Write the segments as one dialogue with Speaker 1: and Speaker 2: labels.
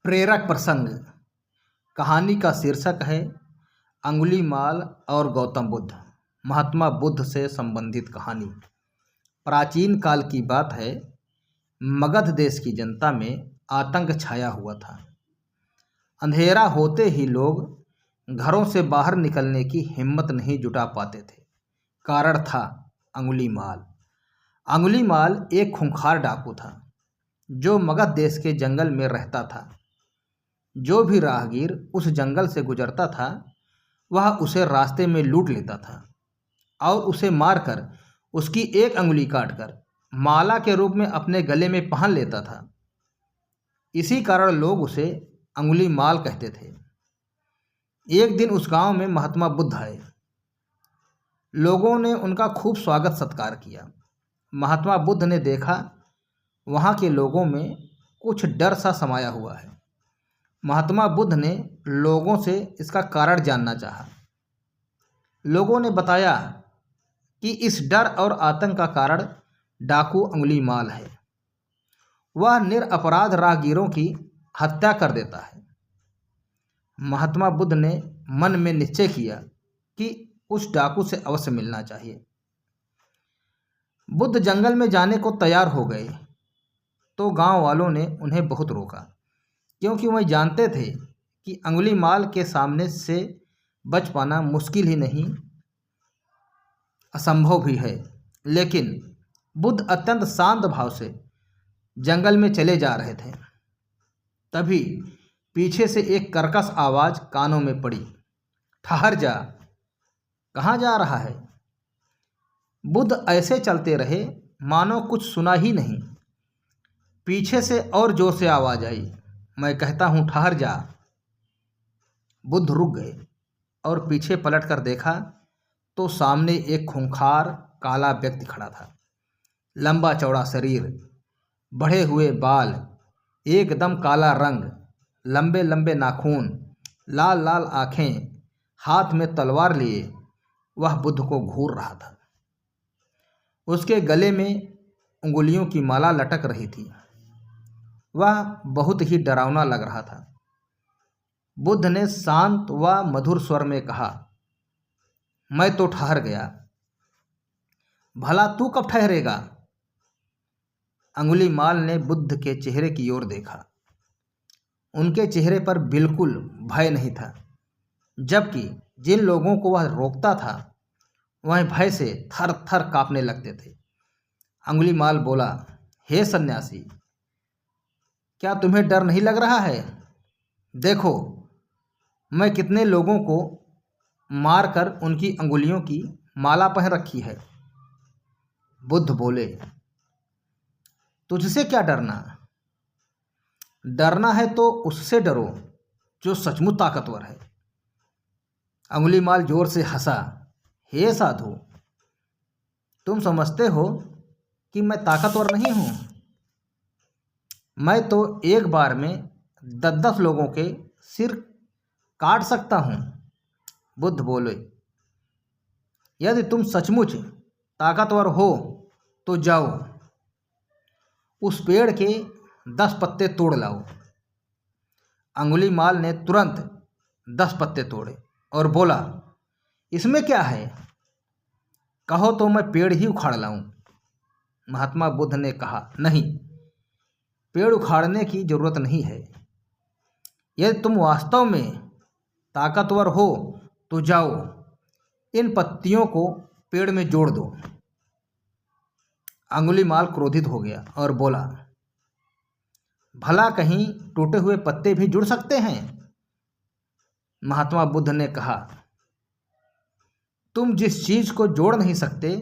Speaker 1: प्रेरक प्रसंग। कहानी का शीर्षक है अंगुलीमाल और गौतम बुद्ध। महात्मा बुद्ध से संबंधित कहानी। प्राचीन काल की बात है। मगध देश की जनता में आतंक छाया हुआ था। अंधेरा होते ही लोग घरों से बाहर निकलने की हिम्मत नहीं जुटा पाते थे। कारण था अंगुलीमाल। अंगुलीमाल एक खूंखार डाकू था जो मगध देश के जंगल में रहता था। जो भी राहगीर उस जंगल से गुजरता था वह उसे रास्ते में लूट लेता था और उसे मारकर उसकी एक अंगुली काटकर माला के रूप में अपने गले में पहन लेता था। इसी कारण लोग उसे अंगुली माल कहते थे। एक दिन उस गांव में महात्मा बुद्ध आए। लोगों ने उनका खूब स्वागत सत्कार किया। महात्मा बुद्ध ने देखा वहाँ के लोगों में कुछ डर सा समाया हुआ है। महात्मा बुद्ध ने लोगों से इसका कारण जानना चाहा। लोगों ने बताया कि इस डर और आतंक का कारण डाकू अंगुलीमाल है। वह निरपराध राहगीरों की हत्या कर देता है। महात्मा बुद्ध ने मन में निश्चय किया कि उस डाकू से अवश्य मिलना चाहिए। बुद्ध जंगल में जाने को तैयार हो गए तो गांव वालों ने उन्हें बहुत रोका, क्योंकि वह जानते थे कि अंगुलीमाल के सामने से बच पाना मुश्किल ही नहीं असंभव भी है। लेकिन बुद्ध अत्यंत शांत भाव से जंगल में चले जा रहे थे। तभी पीछे से एक कर्कश आवाज़ कानों में पड़ी, ठहर जा, कहाँ जा रहा है। बुद्ध ऐसे चलते रहे मानो कुछ सुना ही नहीं। पीछे से और जोर से आवाज़ आई, मैं कहता हूँ ठहर जा। बुद्ध रुक गए और पीछे पलट कर देखा तो सामने एक खूंखार काला व्यक्ति खड़ा था। लंबा चौड़ा शरीर, बढ़े हुए बाल, एकदम काला रंग, लंबे लंबे नाखून, लाल लाल आँखें, हाथ में तलवार लिए वह बुद्ध को घूर रहा था। उसके गले में उंगलियों की माला लटक रही थी। वह बहुत ही डरावना लग रहा था। बुद्ध ने शांत व मधुर स्वर में कहा, मैं तो ठहर गया, भला तू कब ठहरेगा। अंगुलीमाल ने बुद्ध के चेहरे की ओर देखा। उनके चेहरे पर बिल्कुल भय नहीं था, जबकि जिन लोगों को वह रोकता था वह भय से थर थर कांपने लगते थे। अंगुलीमाल बोला, हे सन्यासी, क्या तुम्हें डर नहीं लग रहा है। देखो मैं कितने लोगों को मारकर उनकी अंगुलियों की माला पहन रखी है। बुद्ध बोले, तुझसे क्या डरना। डरना है तो उससे डरो जो सचमुच ताकतवर है। अंगुलीमाल जोर से हंसा, हे साधु, तुम समझते हो कि मैं ताकतवर नहीं हूँ। मैं तो एक बार में 10-10 लोगों के सिर काट सकता हूँ। बुद्ध बोले, यदि तुम सचमुच ताकतवर हो तो जाओ, उस पेड़ के 10 पत्ते तोड़ लाओ। अंगुलीमाल ने तुरंत 10 पत्ते तोड़े और बोला, इसमें क्या है, कहो तो मैं पेड़ ही उखाड़ लाऊं। महात्मा बुद्ध ने कहा, नहीं, पेड़ उखाड़ने की जरूरत नहीं है। यदि तुम वास्तव में ताकतवर हो तो जाओ, इन पत्तियों को पेड़ में जोड़ दो। अंगुलीमाल क्रोधित हो गया और बोला, भला कहीं टूटे हुए पत्ते भी जुड़ सकते हैं। महात्मा बुद्ध ने कहा, तुम जिस चीज को जोड़ नहीं सकते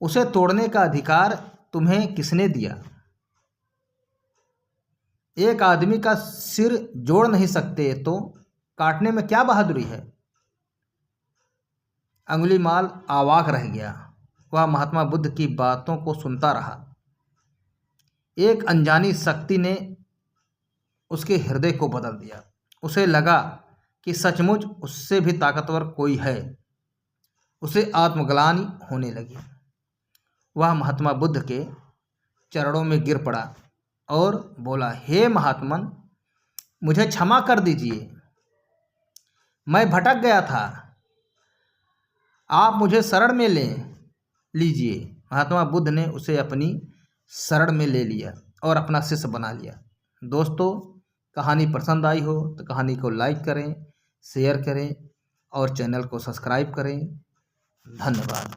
Speaker 1: उसे तोड़ने का अधिकार तुम्हें किसने दिया। एक आदमी का सिर जोड़ नहीं सकते तो काटने में क्या बहादुरी है। अंगुलीमाल अवाक रह गया। वह महात्मा बुद्ध की बातों को सुनता रहा। एक अनजानी शक्ति ने उसके हृदय को बदल दिया। उसे लगा कि सचमुच उससे भी ताकतवर कोई है। उसे आत्मग्लानि होने लगी। वह महात्मा बुद्ध के चरणों में गिर पड़ा और बोला, हे महात्मन, मुझे क्षमा कर दीजिए, मैं भटक गया था, आप मुझे शरण में ले लीजिए। महात्मा बुद्ध ने उसे अपनी शरण में ले लिया और अपना शिष्य बना लिया। दोस्तों, कहानी पसंद आई हो तो कहानी को लाइक करें, शेयर करें और चैनल को सब्सक्राइब करें। धन्यवाद।